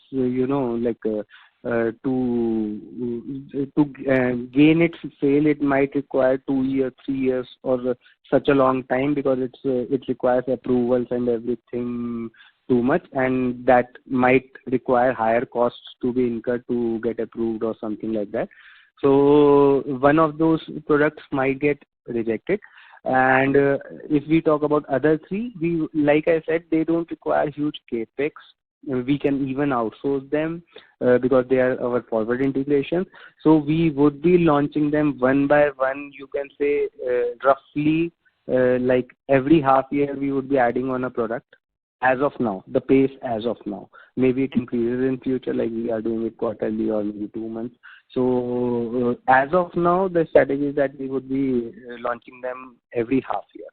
S3: gain its sale, it might require 2 years, 3 years, or such a long time, because it requires approvals and everything too much, and that might require higher costs to be incurred to get approved or something like that. So one of those products might get rejected. And if we talk about other three, like I said, they don't require huge capex. We can even outsource them because they are our forward integrations. So we would be launching them one by one. You can say roughly like every half year we would be adding on a product. As of now, the pace as of now. Maybe it increases in future, like we are doing it quarterly or maybe 2 months. So as of now, the strategy is that we would be launching them every half year,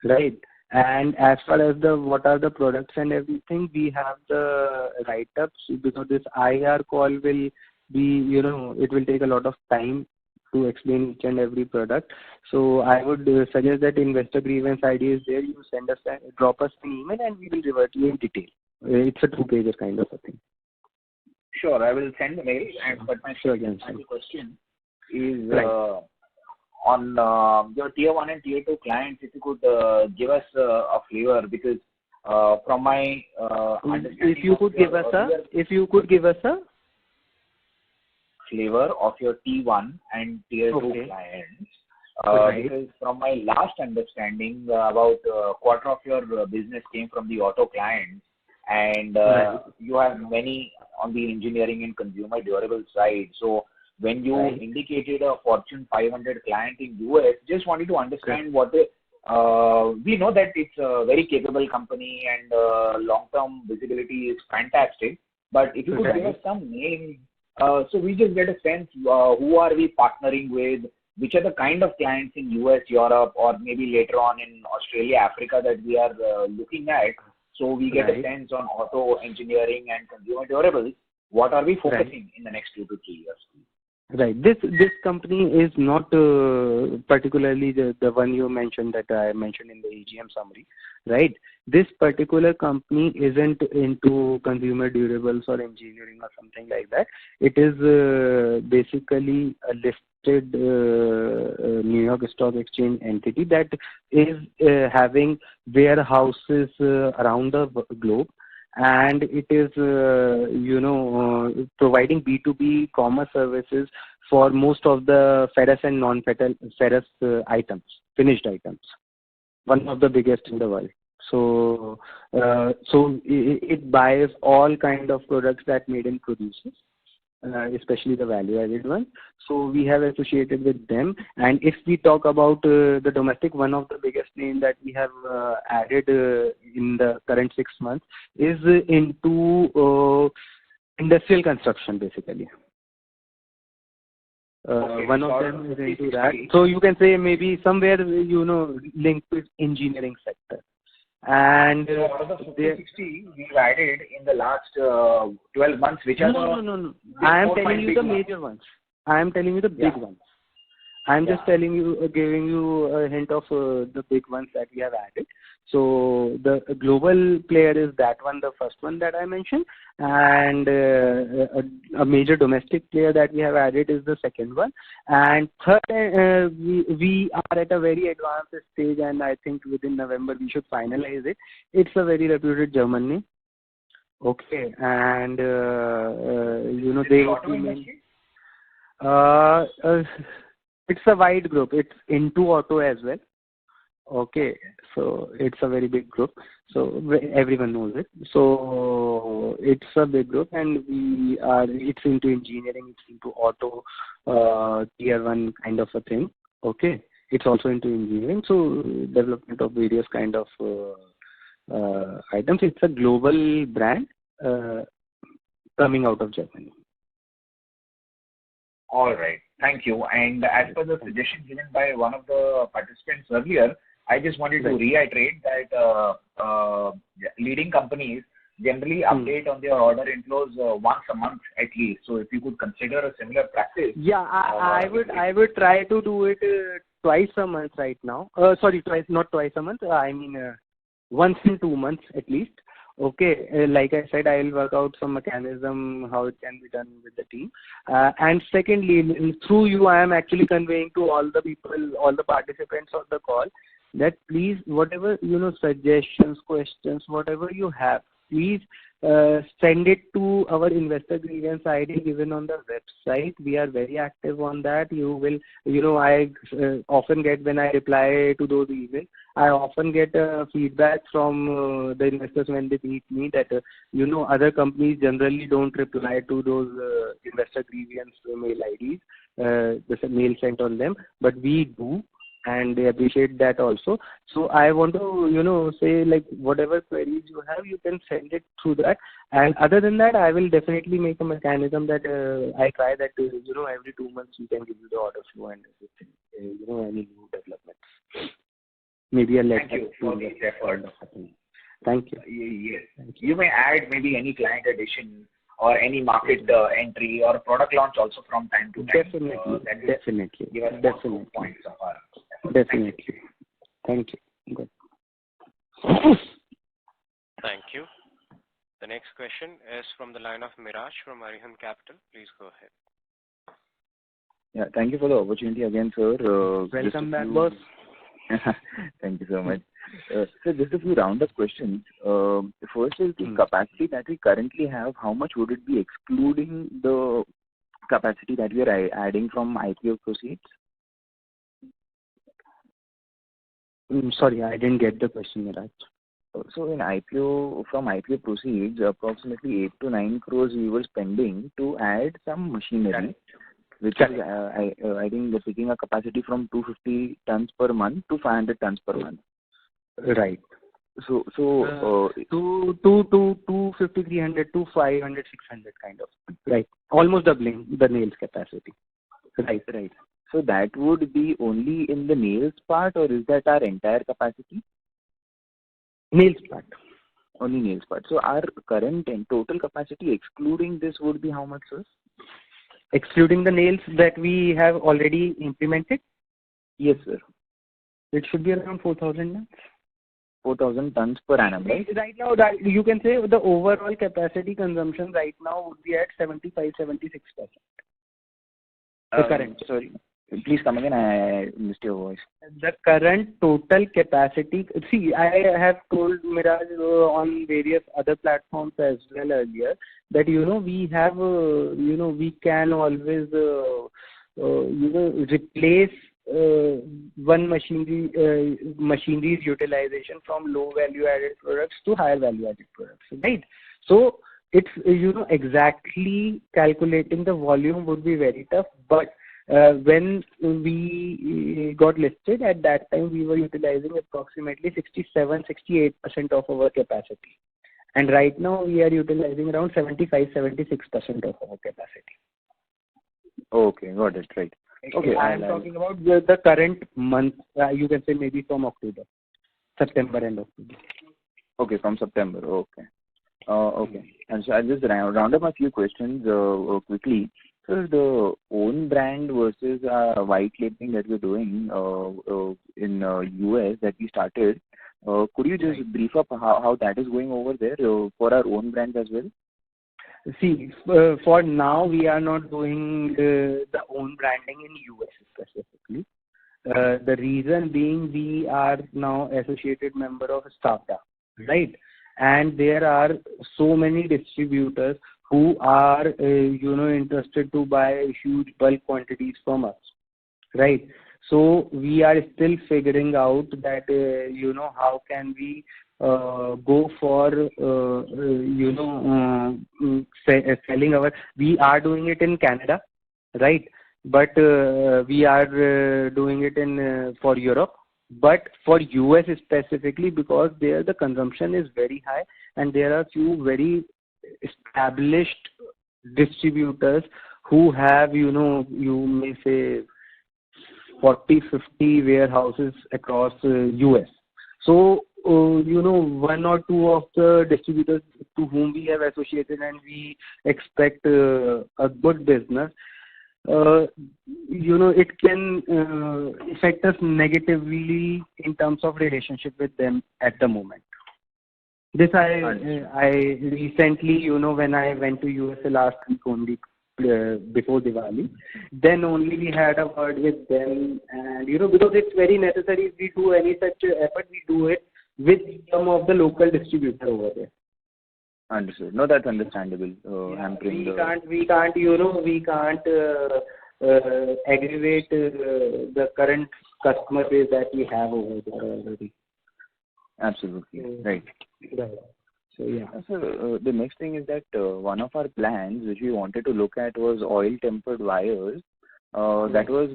S3: right? And as far as what are the products and everything, we have the write-ups, because this IR call will be, it will take a lot of time to explain each and every product. So I would suggest that investor grievance ID is there. You send us, drop us an email, and we will revert you in detail. It's a 2-pager kind of a thing.
S5: Sure, I will send the mail. But my second question is on your tier 1 and tier 2 clients. If you could give us a flavor, because from my understanding,
S3: if you could give us a
S5: flavor of your T1 and tier 2 clients. Because from my last understanding, about a quarter of your business came from the auto clients, and you have many on the engineering and consumer durable side. So when you indicated a Fortune 500 client in US, just wanted to understand what we know that it's a very capable company and long-term visibility is fantastic. But if you could give us some names, so we just get a sense who are we partnering with, which are the kind of clients in US, Europe, or maybe later on in Australia, Africa that we are looking at. So we get a sense on auto, engineering, and consumer durables. What are we focusing in the next 2 to 3 years?
S3: Right. This company is not particularly the one you mentioned that I mentioned in the AGM summary, right? This particular company isn't into consumer durables or engineering or something like that. It is basically a listed New York Stock Exchange entity that is having warehouses around the globe. And it is, providing B2B commerce services for most of the ferrous and non-ferrous items, finished items. One of the biggest in the world. So, it buys all kind of products that Maiden produces, especially the value-added ones. So we have associated with them. And if we talk about the domestic, one of the biggest names that we have added in the current 6 months is into industrial construction, basically. One of them is into that. So you can say maybe somewhere, linked with engineering sector. And
S5: out of the 50-60 we've added in the last 12 months, which are
S3: no. I am telling you the major ones. I am telling you the big ones. I am just telling you, giving you a hint of the big ones that we have added. So the global player is that one, the first one that I mentioned, and a major domestic player that we have added is the second one. And third, we are at a very advanced stage, and I think within November we should finalize it. It's a very reputed German name. Okay, and they would be it's a wide group. It's into auto as well. Okay, so it's a very big group. So everyone knows it. So it's a big group, and it's into engineering, it's into auto, tier 1 kind of a thing. Okay, it's also into engineering. So development of various kind of items. It's a global brand coming out of Germany.
S5: All right. Thank you. And as per the suggestion given by one of the participants earlier, I just wanted to reiterate that leading companies generally update on their order inflows once a month at least. So if you could consider a similar practice.
S3: Yeah, I would try to do it twice a month right now. Not twice a month. I mean once in 2 months at least. Okay, like I said, I'll work out some mechanism how it can be done with the team. And secondly, through you, I am actually conveying to all the people, all the participants of the call, that please, whatever suggestions, questions, whatever you have, please send it to our investor grievance ID given on the website. We are very active on that. You will, I often get, when I reply to those emails, I often get feedback from the investors when they meet me that, other companies generally don't reply to those investor grievance mail IDs, the mail sent on them, but we do. And they appreciate that also. So I want to, say, like, whatever queries you have, you can send it through that. And other than that, I will definitely make a mechanism that I try that, every 2 months we can give you the order flow and everything, any new developments. Maybe a letter.
S5: Thank you for this effort.
S3: Thank you.
S5: Yes. You may add maybe any client addition or any market entry or product launch also from time to time.
S3: Definitely.
S5: Give us
S3: Definitely.
S5: points of our effort.
S3: Definitely. Thank you. Good.
S1: Thank you. The next question is from the line of Miraj from Arihant Capital. Please go ahead.
S4: Yeah, thank you for the opportunity again, sir.
S3: Welcome back, boss.
S4: Thank you so much. So just a few roundup questions. First is the capacity that we currently have. How much would it be excluding the capacity that we are adding from IPO proceeds?
S3: Sorry, I didn't get the question, Miraj.
S4: So in from IPO proceeds, approximately 8 to 9 crores we were spending to add some machinery, which is, I think, they're taking a capacity from 250 tons per month to 500 tons per month.
S3: Right.
S4: So
S3: 250, 300 to 500, 600 kind of. Right. Almost doubling the nails capacity. Right.
S4: So that would be only in the nails part, or is that our entire capacity?
S3: Nails part.
S4: Only nails part. So our current and total capacity excluding this would be how much, sir?
S3: Excluding the nails that we have already implemented?
S4: Yes, sir.
S3: It should be around 4,000 tons.
S4: 4,000 tons per annum, right?
S3: Right now, you can say the overall capacity consumption right now would be at 75-76%. The current.
S4: Sorry. Please come again. I missed your voice.
S3: The current total capacity. See, I have told Miraj on various other platforms as well earlier that we have we can always replace one machinery's utilization from low value added products to higher value added products, right? So it's exactly calculating the volume would be very tough, but when we got listed, at that time we were utilizing approximately 67-68% of our capacity, and right now we are utilizing around 75-76% of our capacity.
S4: Okay, got it. Right. Okay,
S3: I am talking about the current month. You can say maybe from September and October.
S4: Okay, from September. Okay. Okay. And so I'll just round up a few questions quickly. So the own brand versus white labeling that we're doing in US that we started, could you just brief up how that is going over there for our own brand as well?
S3: See, for now we are not doing the own branding in US specifically. The reason being we are now associated member of STARTA, right? And there are so many distributors who are interested to buy huge bulk quantities from us, right? So we are still figuring out that how can we go for selling our. We are doing it in Canada, right? But we are doing it in for Europe. But for US specifically, because there the consumption is very high and there are few very established distributors who have you may say 40-50 warehouses across US. So one or two of the distributors to whom we have associated and we expect a good business, it can affect us negatively in terms of relationship with them at the moment. This I recently, when I went to USA last week only, before Diwali, then only we had a word with them, and because it's very necessary, if we do any such effort, we do it with some of the local distributor over there.
S4: Understood. No, that's understandable. Hampering
S3: we can't aggravate the current customer base that we have over there already.
S4: Absolutely. Right.
S3: So, yeah.
S4: So, the next thing is that one of our plans which we wanted to look at was oil-tempered wires. That was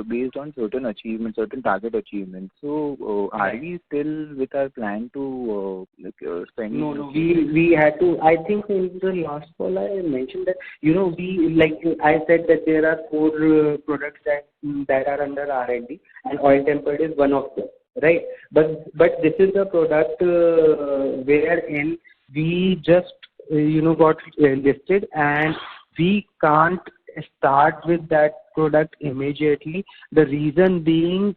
S4: based on certain achievements, certain target achievements. So, are we still with our plan to spend?
S3: No. We had to. I think in the last call I mentioned that we, like I said, that there are 4 products that are under R&D, and oil tempered is one of them, right? But this is the product wherein we just got listed, and we can't start with that product immediately. The reason being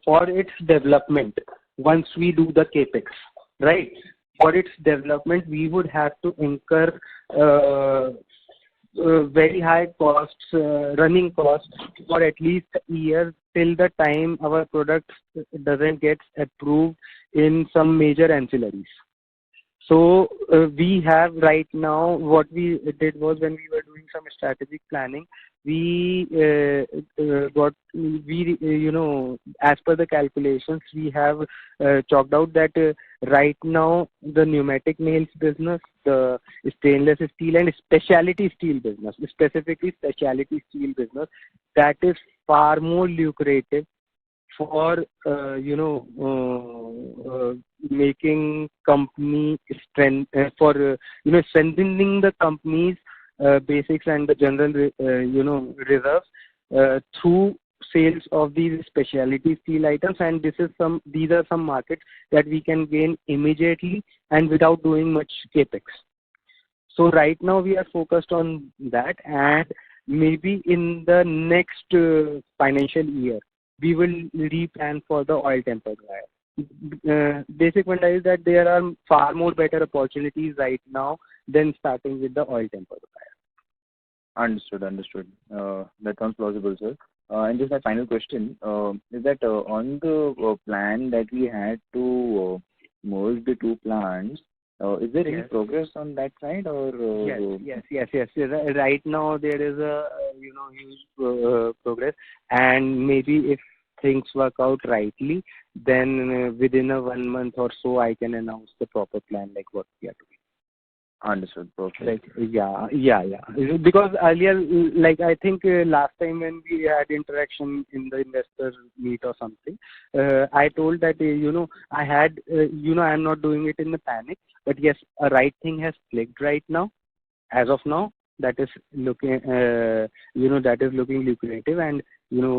S3: for its development, once we do the capex, right? For its development, we would have to incur very high costs, running costs for at least a year till the time our product doesn't get approved in some major ancillaries. So we have right now, what we did was, when we were doing some strategic planning, we as per the calculations, we have chalked out that right now the pneumatic nails business, the stainless steel and specialty steel business, specifically specialty steel business, that is far more lucrative for making company strength, for strengthening the company's basics and the general reserves through sales of these specialty steel items, and these are some markets that we can gain immediately and without doing much capex. So right now we are focused on that, and maybe in the next financial year we will replan for the oil tempered wire. Basic one is that there are far more better opportunities right now than starting with the oil tempered wire.
S4: Understood. That sounds plausible, sir. And just my final question is that on the plan that we had to merge the 2 plants, is there any progress on that side, or?
S3: Yes. Right now there is a huge progress, and maybe if things work out rightly, then within 1 month or so I can announce the proper plan, like what we are doing.
S4: Understood. Perfect.
S3: Yeah. Because earlier, like I think last time when we had interaction in the investor meet or something, I told that I had I'm not doing it in the panic, but yes, a right thing has clicked right now. As of now, that is looking looking lucrative, and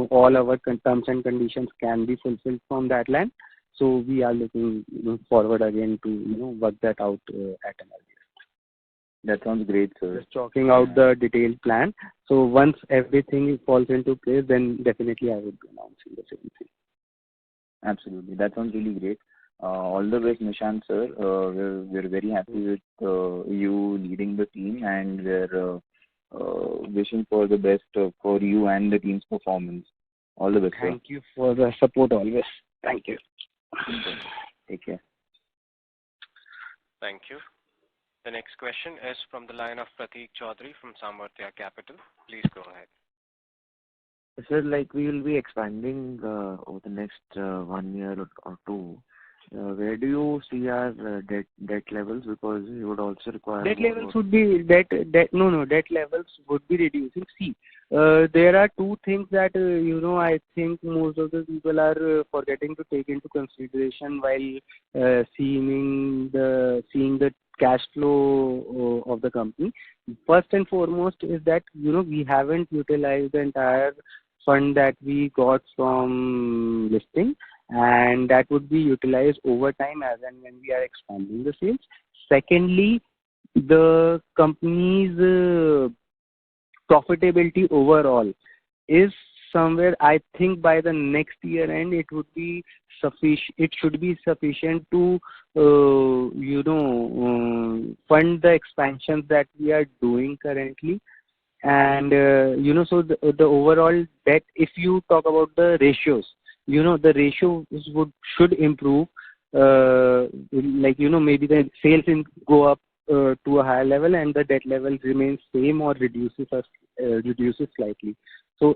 S3: all our terms and conditions can be fulfilled from that land. So we are looking forward again to work that out at an earlier.
S4: That sounds great, sir.
S3: Just chalking out the detailed plan. So once everything falls into place, then definitely I would be announcing the same thing.
S4: Absolutely. That sounds really great. All the best, Nishant, sir. We're very happy with you leading the team, and we're wishing for the best for you and the team's performance. All the best, sir.
S3: Thank you for the support always. Thank you.
S4: Take care.
S1: Thank you. The next question is from the line of Prateek Chaudhary from Samarthya Capital. Please go ahead.
S7: Sir, like we will be expanding over the next 1 year or 2. Where do you see our debt levels? Because you would also require
S3: debt levels would be debt levels would be reducing. See, there are 2 things that I think most of the people are forgetting to take into consideration while seeing the cash flow of the company. First and foremost is that we haven't utilized the entire fund that we got from listing, and that would be utilized over time as and when we are expanding the sales. Secondly, the company's profitability overall is somewhere, I think by the next year end, it would be sufficient. It should be sufficient to, fund the expansions that we are doing currently. And, so the overall debt, if you talk about the ratios, the ratios should improve. Maybe the sales go up to a higher level and the debt level remains same or reduces slightly. So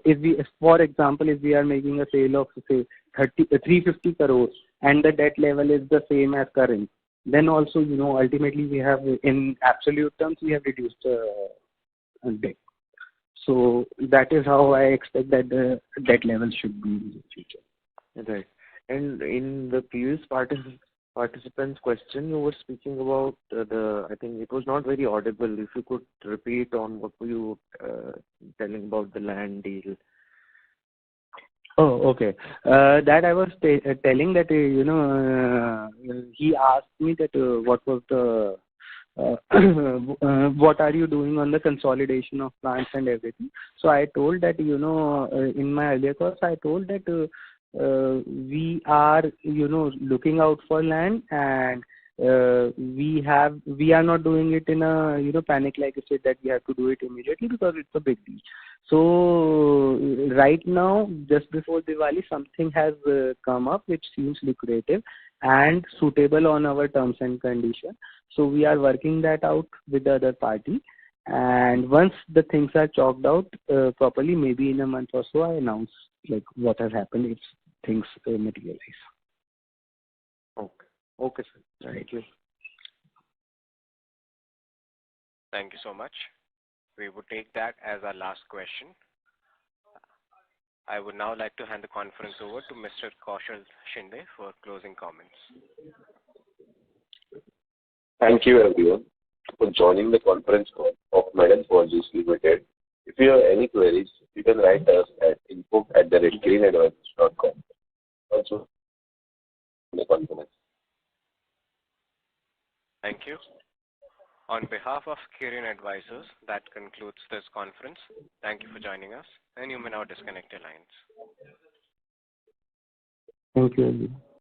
S3: for example, if we are making a sale of say 350 crores and the debt level is the same as current, then also ultimately we have, in absolute terms, we have reduced debt. So that is how I expect that the debt level should be in the future.
S7: Right. And in the previous participant's question, you were speaking about I think it was not very audible. If you could repeat on what were you telling about the land deal?
S3: Oh, okay. That I was telling that, he asked me that what was the, what are you doing on the consolidation of plants and everything. So I told that, in my earlier course, I told that we are, looking out for land, and we are not doing it in a, panic like I said, that we have to do it immediately because it's a big deal. So right now, just before Diwali, something has come up which seems lucrative and suitable on our terms and conditions. So we are working that out with the other party. And once the things are chalked out properly, maybe in a month or so, I announce like what has happened if things materialize.
S7: Okay. Okay, sir. Thank you.
S1: Thank you so much. We would take that as our last question. I would now like to hand the conference over to Mr. Kaushal Shinde for closing comments.
S2: Thank you, everyone, for joining the conference call of Maiden Forgings Limited. If you have any queries, you can write us at info@greenadvisors.com. Also, the conference.
S1: Thank you. On behalf of Kirin Advisors, that concludes this conference. Thank you for joining us, and you may now disconnect your lines.
S3: Thank you.